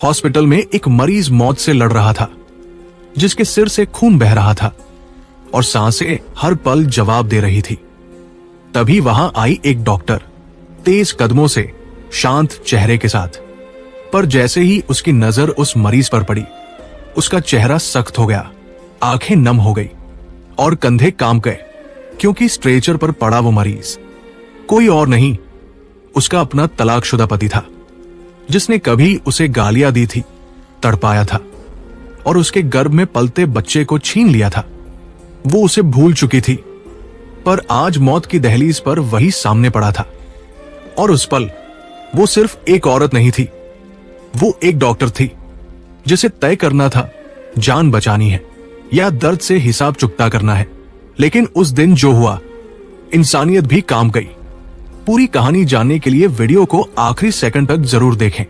Hospital में एक मरीज मौत से लड़ रहा था, जिसके सिर से खून बह रहा था और सांसें हर पल जवाब दे रही थी। तभी वहां आई एक डॉक्टर, तेज कदमों से, शांत चेहरे के साथ। पर जैसे ही उसकी नजर उस मरीज पर पड़ी, उसका चेहरा सख्त हो गया, आंखें नम हो गई और कंधे कांप गए, क्योंकि स्ट्रेचर पर पड़ा वो मरीज कोई और नहीं, उसका अपना तलाकशुदा पति था, जिसने कभी उसे गालियां दी थी, तड़पाया था और उसके गर्भ में पलते बच्चे को छीन लिया था। वो उसे भूल चुकी थी, पर आज मौत की दहलीज पर वही सामने पड़ा था। और उस पल वो सिर्फ एक औरत नहीं थी, वो एक डॉक्टर थी, जिसे तय करना था जान बचानी है या दर्द से हिसाब चुकता करना है। लेकिन उस दिन जो हुआ, इंसानियत भी काम गई। पूरी कहानी जानने के लिए वीडियो को आखिरी सेकंड तक जरूर देखें,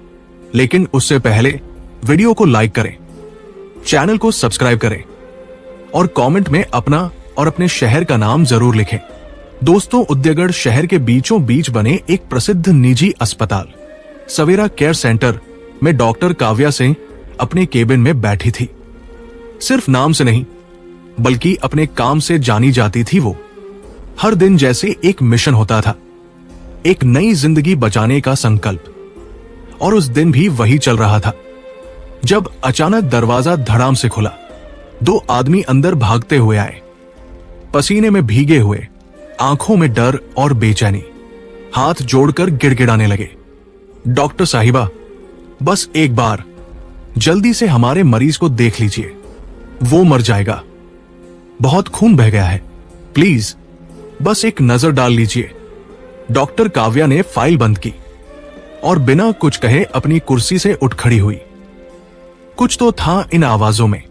लेकिन उससे पहले वीडियो को लाइक करें, चैनल को सब्सक्राइब करें और कमेंट में अपना और अपने शहर का नाम जरूर लिखें। दोस्तों, उद्यगढ़ शहर के बीचों बीच बने एक प्रसिद्ध निजी अस्पताल सवेरा केयर सेंटर में डॉक्टर काव्या सिंह अपने केबिन में बैठी थी। सिर्फ नाम से नहीं, बल्कि अपने काम से जानी जाती थी वो। हर दिन जैसे एक मिशन होता था, एक नई जिंदगी बचाने का संकल्प। और उस दिन भी वही चल रहा था, जब अचानक दरवाजा धड़ाम से खुला। दो आदमी अंदर भागते हुए आए, पसीने में भीगे हुए, आंखों में डर और बेचैनी, हाथ जोड़कर गिड़गिड़ाने लगे। डॉक्टर साहिबा, बस एक बार जल्दी से हमारे मरीज को देख लीजिए, वो मर जाएगा, बहुत खून बह गया है, प्लीज बस एक नजर डाल लीजिए। डॉक्टर काव्या ने फाइल बंद की और बिना कुछ कहे अपनी कुर्सी से उठ खड़ी हुई। कुछ तो था इन आवाजों में,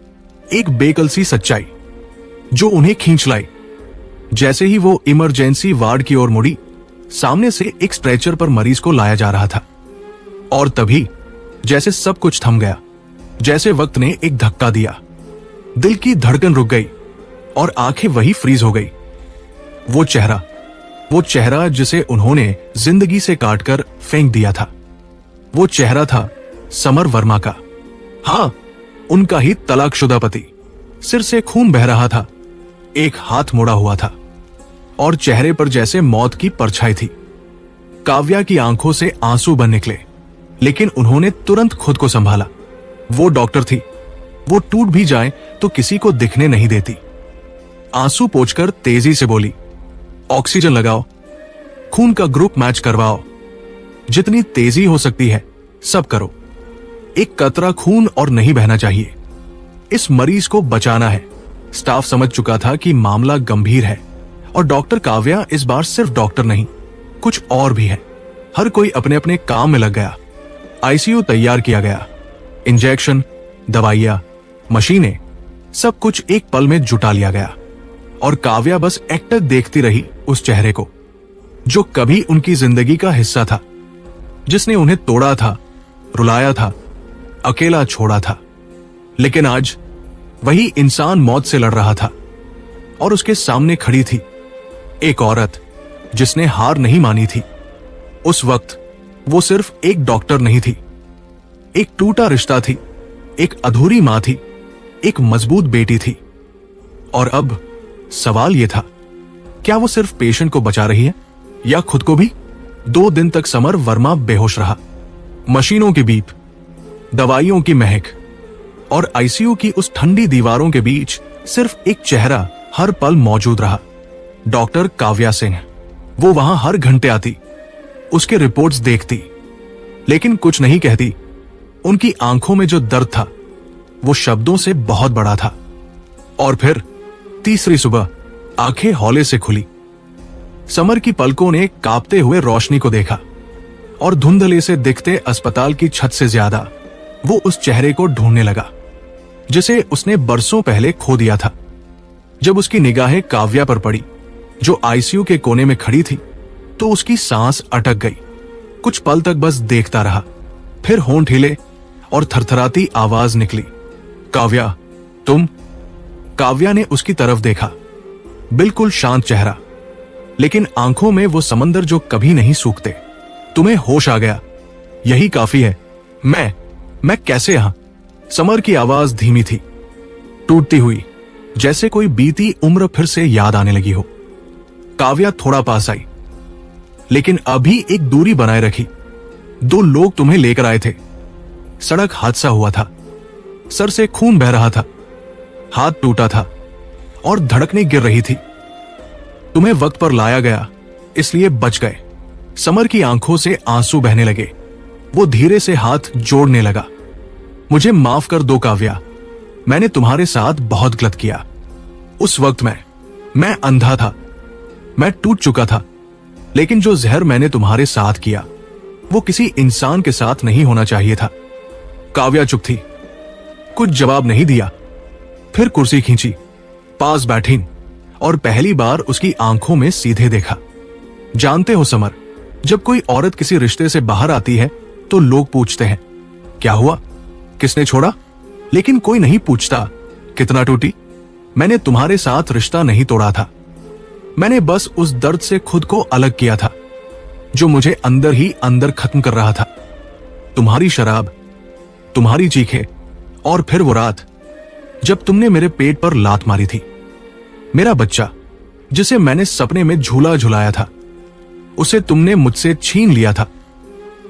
एक बेकल सी सच्चाई जो उन्हें खींच लाई। जैसे ही वो इमरजेंसी वार्ड की ओर मुड़ी, सामने से एक स्ट्रेचर पर मरीज को लाया जा रहा था। और तभी जैसे सब कुछ थम गया, जैसे वक्त ने एक धक्का दिया। दिल की धड़कन रुक गई और आंखें वही फ्रीज हो गई। वो चेहरा जिसे उन्होंने जिंदगी से काटकर फेंक दिया था, वो चेहरा था समर वर्मा का। हां, उनका ही तलाकशुदा पति। सिर से खून बह रहा था, एक हाथ मुड़ा हुआ था और चेहरे पर जैसे मौत की परछाई थी। काव्या की आंखों से आंसू बन निकले, लेकिन उन्होंने तुरंत खुद को संभाला। वो डॉक्टर थी, वो टूट भी जाए तो किसी को दिखने नहीं देती। आंसू पोंछकर तेजी से बोली, ऑक्सीजन लगाओ, खून का ग्रुप मैच करवाओ, जितनी तेजी हो सकती है सब करो। एक कतरा खून और नहीं बहना चाहिए। इस मरीज को बचाना है। स्टाफ समझ चुका था कि मामला गंभीर है और डॉक्टर काव्या इस बार सिर्फ डॉक्टर नहीं, कुछ और भी है। हर कोई अपने अपने काम में लग गया। आईसीयू तैयार किया गया, इंजेक्शन, दवाइयां, मशीनें, सब कुछ एक पल में जुटा लिया गया। और काव्या बस एक्टर देखती रही उस चेहरे को, जो कभी उनकी जिंदगी का हिस्सा था, जिसने उन्हें तोड़ा था, रुलाया था, अकेला छोड़ा था। लेकिन आज वही इंसान मौत से लड़ रहा था और उसके सामने खड़ी थी एक औरत जिसने हार नहीं मानी थी। उस वक्त वो सिर्फ एक डॉक्टर नहीं थी, एक टूटा रिश्ता थी, एक अधूरी मां थी, एक मजबूत बेटी थी। और अब सवाल यह था, क्या वो सिर्फ पेशेंट को बचा रही है या खुद को भी? 2 दिन तक समर वर्मा बेहोश रहा। मशीनों की बीप, दवाइयों की महक और आईसीयू की उस ठंडी दीवारों के बीच सिर्फ एक चेहरा हर पल मौजूद रहा, डॉक्टर काव्या सिंह। वो वहां हर घंटे आती, उसके रिपोर्ट्स देखती, लेकिन कुछ नहीं कहती। उनकी आंखों में जो दर्द था वो शब्दों से बहुत बड़ा था। और फिर तीसरी सुबह आंखें हौले से खुली। समर की पलकों ने कांपते हुए रोशनी को देखा और धुंधले से दिखते अस्पताल की छत से ज्यादा वो उस चेहरे को ढूंढने लगा जिसे उसने बरसों पहले खो दिया था। जब उसकी निगाहें काव्या पर पड़ी, जो आईसीयू के कोने में खड़ी थी, तो उसकी सांस अटक गई। कुछ पल तक बस देखता रहा, फिर होंठ हिले और थरथराती आवाज निकली, काव्या, तुम? काव्या ने उसकी तरफ देखा, बिल्कुल शांत चेहरा, लेकिन आंखों में वो समंदर जो कभी नहीं सूखते। तुम्हें होश आ गया, यही काफी है। मैं कैसे यहां? समर की आवाज धीमी थी, टूटती हुई, जैसे कोई बीती उम्र फिर से याद आने लगी हो। काव्या थोड़ा पास आई, लेकिन अभी एक दूरी बनाए रखी। 2 लोग तुम्हें लेकर आए थे। सड़क हादसा हुआ था, सर से खून बह रहा था, हाथ टूटा था और धड़कनें गिर रही थी। तुम्हें वक्त पर लाया गया, इसलिए बच गए। समर की आंखों से आंसू बहने लगे। वो धीरे से हाथ जोड़ने लगा। मुझे माफ कर दो काव्या, मैंने तुम्हारे साथ बहुत गलत किया। उस वक्त मैं अंधा था, मैं टूट चुका था, लेकिन जो जहर मैंने तुम्हारे साथ किया वो किसी इंसान के साथ नहीं होना चाहिए था। काव्या चुप थी, कुछ जवाब नहीं दिया। फिर कुर्सी खींची, पास बैठी और पहली बार उसकी आंखों में सीधे देखा। जानते हो समर, जब कोई औरत किसी रिश्ते से बाहर आती है तो लोग पूछते हैं, क्या हुआ, किसने छोड़ा? लेकिन कोई नहीं पूछता, कितना टूटी? मैंने तुम्हारे साथ रिश्ता नहीं तोड़ा था, मैंने बस उस दर्द से खुद को अलग किया था जो मुझे अंदर ही अंदर खत्म कर रहा था। तुम्हारी शराब, तुम्हारी चीखें और फिर वो रात जब तुमने मेरे पेट पर लात मारी थी। मेरा बच्चा, जिसे मैंने सपने में झूला झुलाया था, उसे तुमने मुझसे छीन लिया था।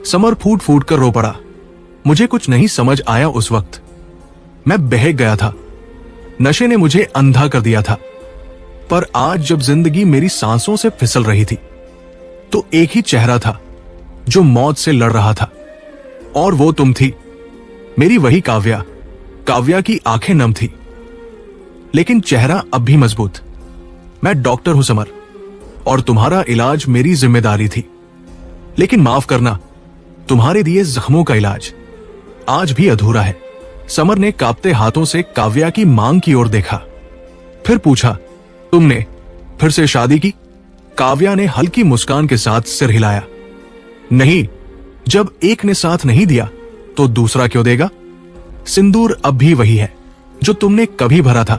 समर फूट फूट कर रो पड़ा। मुझे कुछ नहीं समझ आया उस वक्त। मैं बहक गया था, नशे ने मुझे अंधा कर दिया था। पर आज जब जिंदगी मेरी सांसों से फिसल रही थी तो एक ही चेहरा था जो मौत से लड़ रहा था, और वो तुम थी, मेरी वही काव्या। काव्या की आंखें नम थी, लेकिन चेहरा अब भी मजबूत। मैं डॉक्टर हूं समर, और तुम्हारा इलाज मेरी जिम्मेदारी थी, लेकिन माफ करना, तुम्हारे दिए जख्मों का इलाज आज भी अधूरा है। समर ने कांपते हाथों से काव्या की मांग की ओर देखा, फिर पूछा, तुमने फिर से शादी की? काव्या ने हल्की मुस्कान के साथ सिर हिलाया। नहीं, जब एक ने साथ नहीं दिया तो दूसरा क्यों देगा? सिंदूर अब भी वही है जो तुमने कभी भरा था,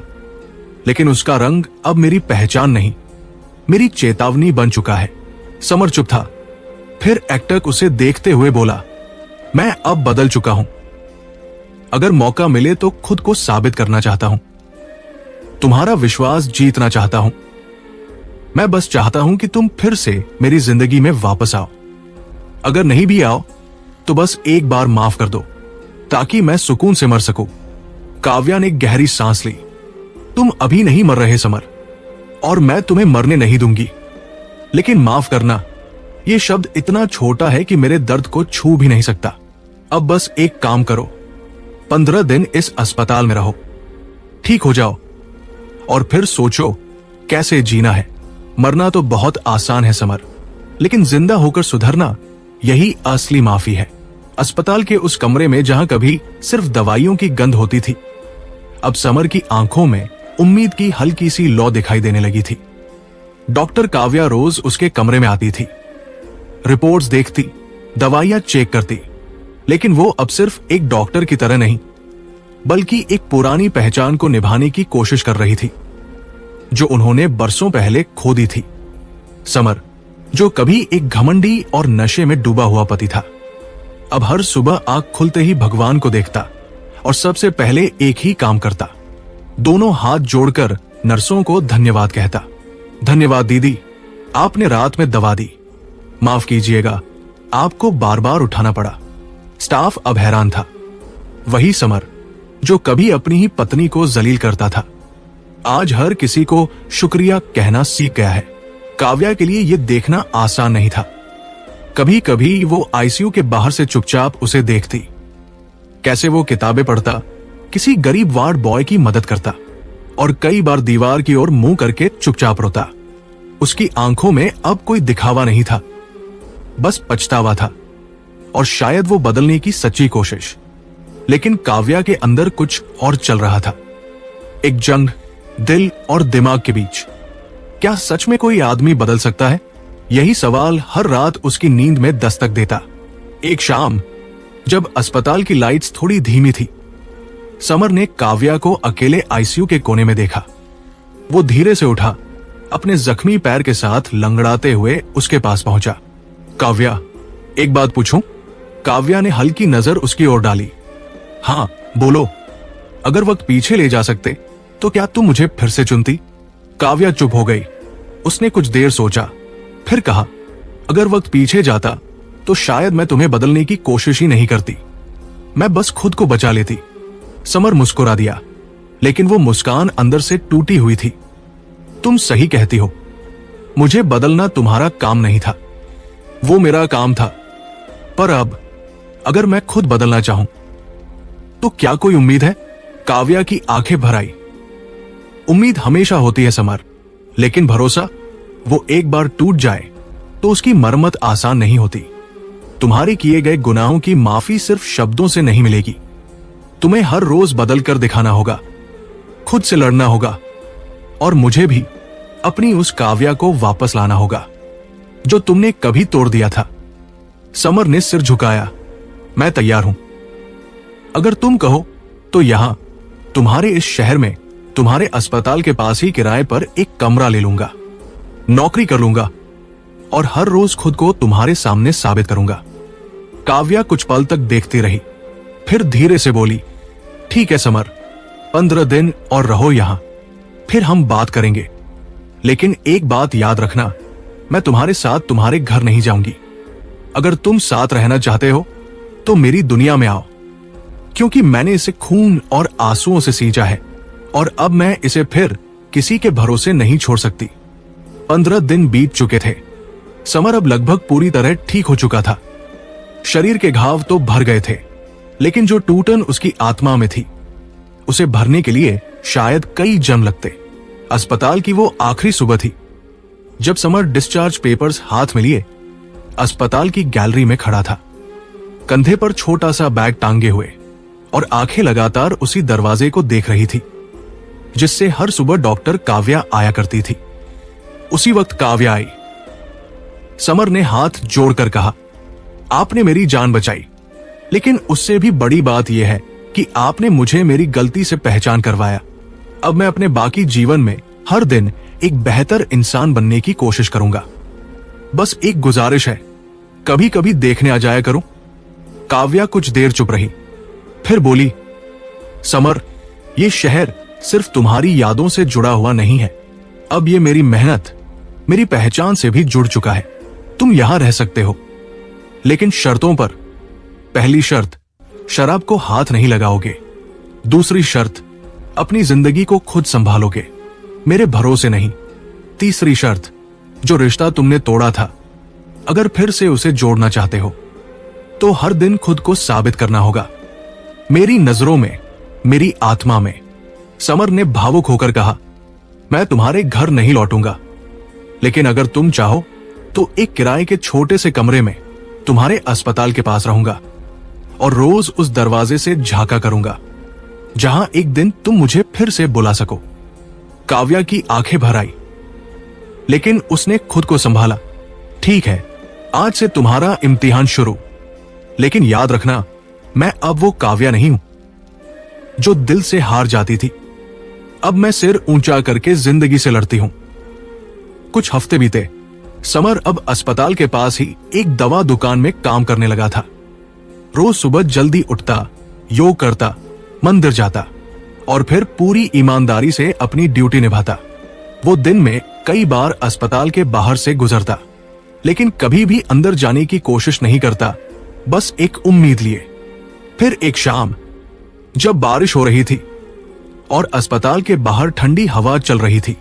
लेकिन उसका रंग अब मेरी पहचान नहीं, मेरी चेतावनी बन चुका है। समर चुप था, फिर एक्टक उसे देखते हुए बोला, मैं अब बदल चुका हूं। अगर मौका मिले तो खुद को साबित करना चाहता हूं, तुम्हारा विश्वास जीतना चाहता हूं। मैं बस चाहता हूं कि तुम फिर से मेरी जिंदगी में वापस आओ। अगर नहीं भी आओ तो बस एक बार माफ कर दो, ताकि मैं सुकून से मर सकूं। काव्या ने गहरी सांस ली। तुम अभी नहीं मर रहे समर, और मैं तुम्हें मरने नहीं दूंगी, लेकिन माफ करना, यह शब्द इतना छोटा है कि मेरे दर्द को छू भी नहीं सकता। अब बस एक काम करो, 15 दिन इस अस्पताल में रहो, ठीक हो जाओ, और फिर सोचो कैसे जीना है। मरना तो बहुत आसान है समर, लेकिन जिंदा होकर सुधरना, यही असली माफी है। अस्पताल के उस कमरे में जहां कभी सिर्फ दवाइयों की गंध होती थी, अब समर की आंखों में उम्मीद की हल्की सी लौ दिखाई देने लगी थी। डॉक्टर काव्या रोज उसके कमरे में आती थी, रिपोर्ट्स देखती, दवाइयां चेक करती, लेकिन वो अब सिर्फ एक डॉक्टर की तरह नहीं, बल्कि एक पुरानी पहचान को निभाने की कोशिश कर रही थी, जो उन्होंने बरसों पहले खो दी थी। समर, जो कभी एक घमंडी और नशे में डूबा हुआ पति था, अब हर सुबह आंख खुलते ही भगवान को देखता और सबसे पहले एक ही काम करता, दोनों हाथ जोड़कर नर्सों को धन्यवाद कहता। धन्यवाद दीदी, आपने रात में दवा दी। माफ कीजिएगा, आपको बार बार उठाना पड़ा। स्टाफ अब हैरान था। वही समर जो कभी अपनी ही पत्नी को जलील करता था, आज हर किसी को शुक्रिया कहना सीख गया है। काव्या के लिए यह देखना आसान नहीं था। कभी कभी वो आईसीयू के बाहर से चुपचाप उसे देखती, कैसे वो किताबें पढ़ता, किसी गरीब वार्ड बॉय की मदद करता, और कई बार दीवार की ओर मुंह करके चुपचाप रोता। उसकी आंखों में अब कोई दिखावा नहीं था, बस पछतावा था, और शायद वो बदलने की सच्ची कोशिश। लेकिन काव्या के अंदर कुछ और चल रहा था, एक जंग दिल और दिमाग के बीच। क्या सच में कोई आदमी बदल सकता है? यही सवाल हर रात उसकी नींद में दस्तक देता। एक शाम जब अस्पताल की लाइट्स थोड़ी धीमी थी, समर ने काव्या को अकेले आईसीयू के कोने में देखा। वो धीरे से उठा, अपने जख्मी पैर के साथ लंगड़ाते हुए उसके पास पहुंचा। काव्या, एक बात पूछूं? काव्या ने हल्की नजर उसकी ओर डाली। हाँ बोलो, अगर वक्त पीछे ले जा सकते तो क्या तुम मुझे फिर से चुनती? काव्या चुप हो गई। उसने कुछ देर सोचा, फिर कहा, अगर वक्त पीछे जाता तो शायद मैं तुम्हें बदलने की कोशिश ही नहीं करती, मैं बस खुद को बचा लेती। समर मुस्कुरा दिया, लेकिन वो मुस्कान अंदर से टूटी हुई थी। तुम सही कहती हो, मुझे बदलना तुम्हारा काम नहीं था, वो मेरा काम था। पर अब अगर मैं खुद बदलना चाहूं तो क्या कोई उम्मीद है? काव्या की आंखें भर आई। उम्मीद हमेशा होती है समर, लेकिन भरोसा, वो एक बार टूट जाए तो उसकी मरम्मत आसान नहीं होती। तुम्हारे किए गए गुनाहों की माफी सिर्फ शब्दों से नहीं मिलेगी। तुम्हें हर रोज बदल कर दिखाना होगा, खुद से लड़ना होगा, और मुझे भी अपनी उस काव्या को वापस लाना होगा जो तुमने कभी तोड़ दिया था। समर ने सिर झुकाया। मैं तैयार हूं। अगर तुम कहो तो यहां तुम्हारे इस शहर में तुम्हारे अस्पताल के पास ही किराए पर एक कमरा ले लूंगा, नौकरी कर लूंगा और हर रोज खुद को तुम्हारे सामने साबित करूंगा। काव्या कुछ पल तक देखती रही, फिर धीरे से बोली, ठीक है समर, 15 दिन और रहो यहां, फिर हम बात करेंगे। लेकिन एक बात याद रखना, मैं तुम्हारे साथ तुम्हारे घर नहीं जाऊंगी। अगर तुम साथ रहना चाहते हो तो मेरी दुनिया में आओ, क्योंकि मैंने इसे खून और आंसुओं से सींचा है और अब मैं इसे फिर किसी के भरोसे नहीं छोड़ सकती। 15 दिन बीत चुके थे। समर अब लगभग पूरी तरह ठीक हो चुका था। शरीर के घाव तो भर गए थे, लेकिन जो टूटन उसकी आत्मा में थी, उसे भरने के लिए शायद कई जन्म लगते। अस्पताल की वो आखिरी सुबह थी जब समर डिस्चार्ज पेपर्स हाथ में लिए अस्पताल की गैलरी में खड़ा था, कंधे पर छोटा सा बैग टांगे हुए, और आंखें लगातार उसी दरवाजे को देख रही थी जिससे हर सुबह डॉक्टर काव्या आया करती थी। उसी वक्त काव्या आई। समर ने हाथ जोड़कर कहा, आपने मेरी जान बचाई, लेकिन उससे भी बड़ी बात यह है कि आपने मुझे मेरी गलती से पहचान करवाया। अब मैं अपने बाकी जीवन में हर दिन एक बेहतर इंसान बनने की कोशिश करूंगा। बस एक गुजारिश है, कभी कभी देखने आ जाया करूं। काव्या कुछ देर चुप रही, फिर बोली, समर, ये शहर सिर्फ तुम्हारी यादों से जुड़ा हुआ नहीं है, अब ये मेरी मेहनत, मेरी पहचान से भी जुड़ चुका है। तुम यहां रह सकते हो, लेकिन शर्तों पर। पहली शर्त, शराब को हाथ नहीं लगाओगे। दूसरी शर्त, अपनी जिंदगी को खुद संभालोगे, मेरे भरोसे नहीं। तीसरी शर्त, जो रिश्ता तुमने तोड़ा था, अगर फिर से उसे जोड़ना चाहते हो तो हर दिन खुद को साबित करना होगा, मेरी नजरों में, मेरी आत्मा में। समर ने भावुक होकर कहा, मैं तुम्हारे घर नहीं लौटूंगा, लेकिन अगर तुम चाहो तो एक किराए के छोटे से कमरे में तुम्हारे अस्पताल के पास रहूंगा और रोज उस दरवाजे से झांका करूंगा जहां एक दिन तुम मुझे फिर से बुला सको। काव्या की आंखें भर आई, लेकिन उसने खुद को संभाला। ठीक है, आज से तुम्हारा इम्तिहान शुरू, लेकिन याद रखना, मैं अब वो काव्या नहीं हूं जो दिल से हार जाती थी। अब मैं सिर ऊंचा करके जिंदगी से लड़ती हूं। कुछ हफ्ते बीते। समर अब अस्पताल के पास ही एक दवा दुकान में काम करने लगा था। रोज सुबह जल्दी उठता, योग करता, मंदिर जाता और फिर पूरी ईमानदारी से अपनी ड्यूटी निभाता। वो दिन में कई बार अस्पताल के बाहर से गुजरता, लेकिन कभी भी अंदर जाने की कोशिश नहीं करता, बस एक उम्मीद लिए। फिर एक शाम, जब बारिश हो रही थी और अस्पताल के बाहर ठंडी हवा चल रही थी,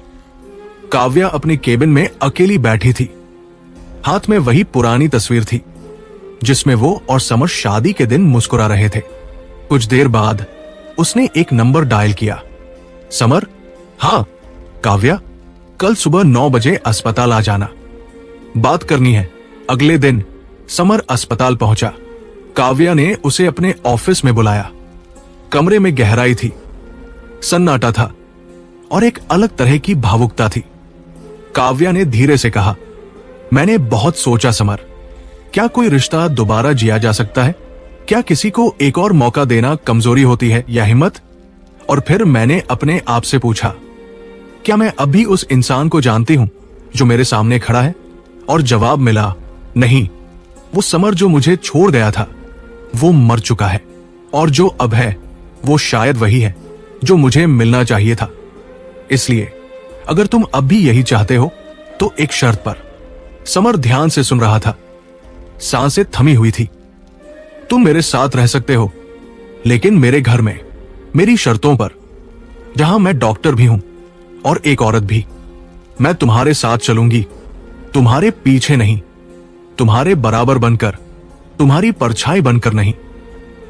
काव्या अपने केबिन में अकेली बैठी थी। हाथ में वही पुरानी तस्वीर थी जिसमें वो और समर शादी के दिन मुस्कुरा रहे थे। कुछ देर बाद उसने एक नंबर डायल किया। समर? हाँ। काव्या, कल सुबह 9 बजे अस्पताल आ जाना, बात करनी है। अगले दिन समर अस्पताल पहुंचा। काव्या ने उसे अपने ऑफिस में बुलाया। कमरे में गहराई थी, सन्नाटा था और एक अलग तरह की भावुकता थी। काव्या ने धीरे से कहा, मैंने बहुत सोचा समर, क्या कोई रिश्ता दोबारा जिया जा सकता है? क्या किसी को एक और मौका देना कमजोरी होती है या हिम्मत? और फिर मैंने अपने आप से पूछा, क्या मैं अब भी उस इंसान को जानती हूं जो मेरे सामने खड़ा है? और जवाब मिला, नहीं। वो समर जो मुझे छोड़ गया था, वो मर चुका है और जो अब है वो शायद वही है जो मुझे मिलना चाहिए था। इसलिए अगर तुम अब भी यही चाहते हो तो एक शर्त पर। समर ध्यान से सुन रहा था, सांसें थमी हुई थी। तुम मेरे साथ रह सकते हो, लेकिन मेरे घर में, मेरी शर्तों पर, जहां मैं डॉक्टर भी हूं और एक औरत भी। मैं तुम्हारे साथ चलूंगी, तुम्हारे पीछे नहीं, तुम्हारे बराबर बनकर, तुम्हारी परछाई बनकर नहीं।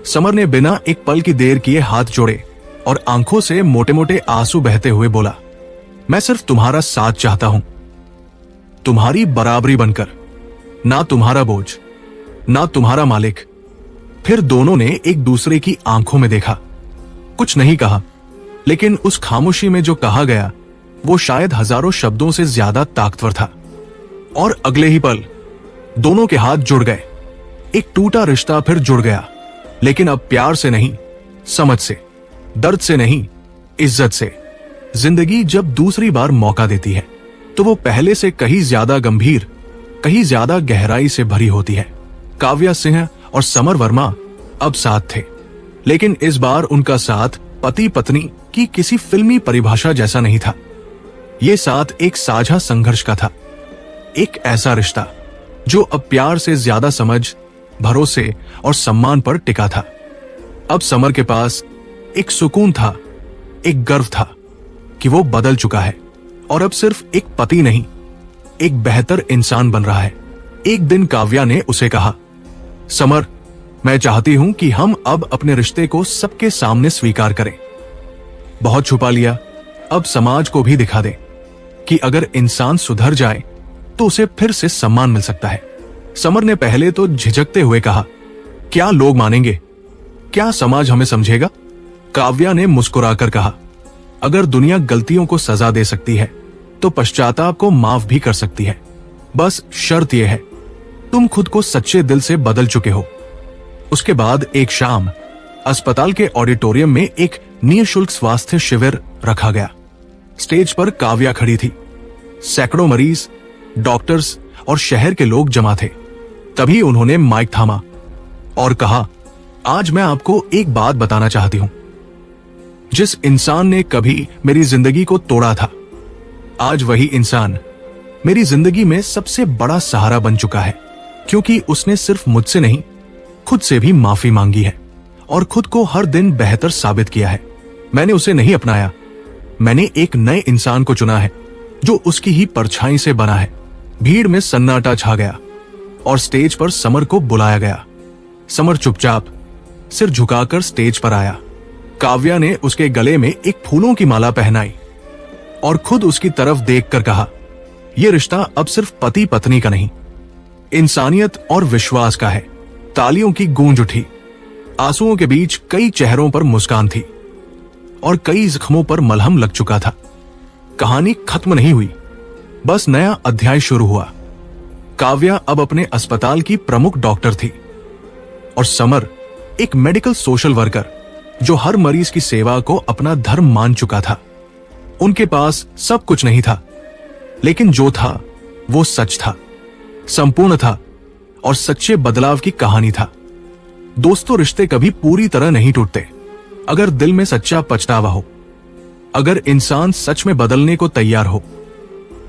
समर ने बिना एक पल की देर किए हाथ जोड़े और आंखों से मोटे मोटे आंसू बहते हुए बोला, मैं सिर्फ तुम्हारा साथ चाहता हूं, तुम्हारी बराबरी बनकर, ना तुम्हारा बोझ, ना तुम्हारा मालिक। फिर दोनों ने एक दूसरे की आंखों में देखा। कुछ नहीं कहा, लेकिन उस खामोशी में जो कहा गया वो शायद हजारों शब्दों से ज्यादा ताकतवर था। और अगले ही पल दोनों के हाथ जुड़ गए। एक टूटा रिश्ता फिर जुड़ गया, लेकिन अब प्यार से नहीं, समझ से, दर्द से नहीं, इज्जत से। जिंदगी जब दूसरी बार मौका देती है तो वो पहले से कहीं ज्यादा गंभीर, कहीं ज्यादा गहराई से भरी होती है। काव्या सिंह और समर वर्मा अब साथ थे, लेकिन इस बार उनका साथ पति पत्नी की किसी फिल्मी परिभाषा जैसा नहीं था। ये साथ एक साझा संघर्ष का था, एक ऐसा रिश्ता जो अब प्यार से ज्यादा समझ, भरोसे और सम्मान पर टिका था। अब समर के पास एक सुकून था, एक गर्व था कि वो बदल चुका है और अब सिर्फ एक पति नहीं, एक बेहतर इंसान बन रहा है। एक दिन काव्या ने उसे कहा, समर, मैं चाहती हूं कि हम अब अपने रिश्ते को सबके सामने स्वीकार करें। बहुत छुपा लिया, अब समाज को भी दिखा दें कि अगर इंसान सुधर जाए तो उसे फिर से सम्मान मिल सकता है। समर ने पहले तो झिझकते हुए कहा, क्या लोग मानेंगे, क्या समाज हमें समझेगा? काव्या ने मुस्कुराकर कहा, अगर दुनिया गलतियों को सजा दे सकती है तो पश्चाताप को माफ भी कर सकती है। बस शर्त यह है, तुम खुद को सच्चे दिल से बदल चुके हो। उसके बाद एक शाम अस्पताल के ऑडिटोरियम में एक निःशुल्क स्वास्थ्य शिविर रखा गया। स्टेज पर काव्या खड़ी थी। सैकड़ों मरीज, डॉक्टर्स और शहर के लोग जमा थे। तभी उन्होंने माइक थामा और कहा, आज मैं आपको एक बात बताना चाहती हूं। जिस इंसान ने कभी मेरी जिंदगी को तोड़ा था, आज वही इंसान मेरी जिंदगी में सबसे बड़ा सहारा बन चुका है, क्योंकि उसने सिर्फ मुझसे नहीं, खुद से भी माफी मांगी है और खुद को हर दिन बेहतर साबित किया है। मैंने उसे नहीं अपनाया, मैंने एक नए इंसान को चुना है जो उसकी ही परछाई से बना है। भीड़ में सन्नाटा छा गया और स्टेज पर समर को बुलाया गया। समर चुपचाप सिर झुकाकर स्टेज पर आया। काव्या ने उसके गले में एक फूलों की माला पहनाई और खुद उसकी तरफ देखकर कहा, यह रिश्ता अब सिर्फ पति पत्नी का नहीं, इंसानियत और विश्वास का है। तालियों की गूंज उठी। आंसुओं के बीच कई चेहरों पर मुस्कान थी और कई जख्मों पर मलहम लग चुका था। कहानी खत्म नहीं हुई, बस नया अध्याय शुरू हुआ। काव्या अब अपने अस्पताल की प्रमुख डॉक्टर थी और समर एक मेडिकल सोशल वर्कर जो हर मरीज की सेवा को अपना धर्म मान चुका था। उनके पास सब कुछ नहीं था, लेकिन जो था वो सच था, संपूर्ण था और सच्चे बदलाव की कहानी था। दोस्तों, रिश्ते कभी पूरी तरह नहीं टूटते अगर दिल में सच्चा पछतावा हो। अगर इंसान सच में बदलने को तैयार हो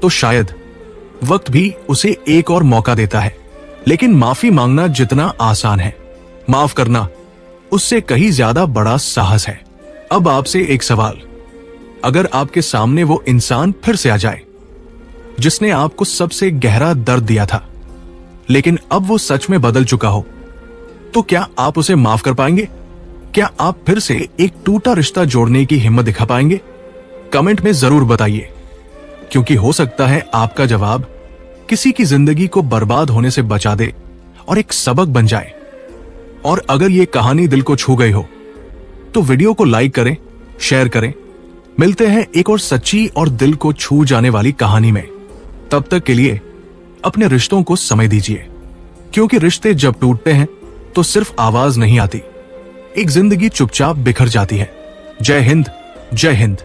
तो शायद वक्त भी उसे एक और मौका देता है। लेकिन माफी मांगना जितना आसान है, माफ करना उससे कहीं ज्यादा बड़ा साहस है। अब आपसे एक सवाल, अगर आपके सामने वो इंसान फिर से आ जाए जिसने आपको सबसे गहरा दर्द दिया था, लेकिन अब वो सच में बदल चुका हो, तो क्या आप उसे माफ कर पाएंगे? क्या आप फिर से एक टूटा रिश्ता जोड़ने की हिम्मत दिखा पाएंगे? कमेंट में जरूर बताइए, क्योंकि हो सकता है आपका जवाब किसी की जिंदगी को बर्बाद होने से बचा दे और एक सबक बन जाए। और अगर ये कहानी दिल को छू गई हो तो वीडियो को लाइक करें, शेयर करें। मिलते हैं एक और सच्ची और दिल को छू जाने वाली कहानी में। तब तक के लिए अपने रिश्तों को समय दीजिए, क्योंकि रिश्ते जब टूटते हैं तो सिर्फ आवाज नहीं आती, एक जिंदगी चुपचाप बिखर जाती है। जय हिंद, जय हिंद।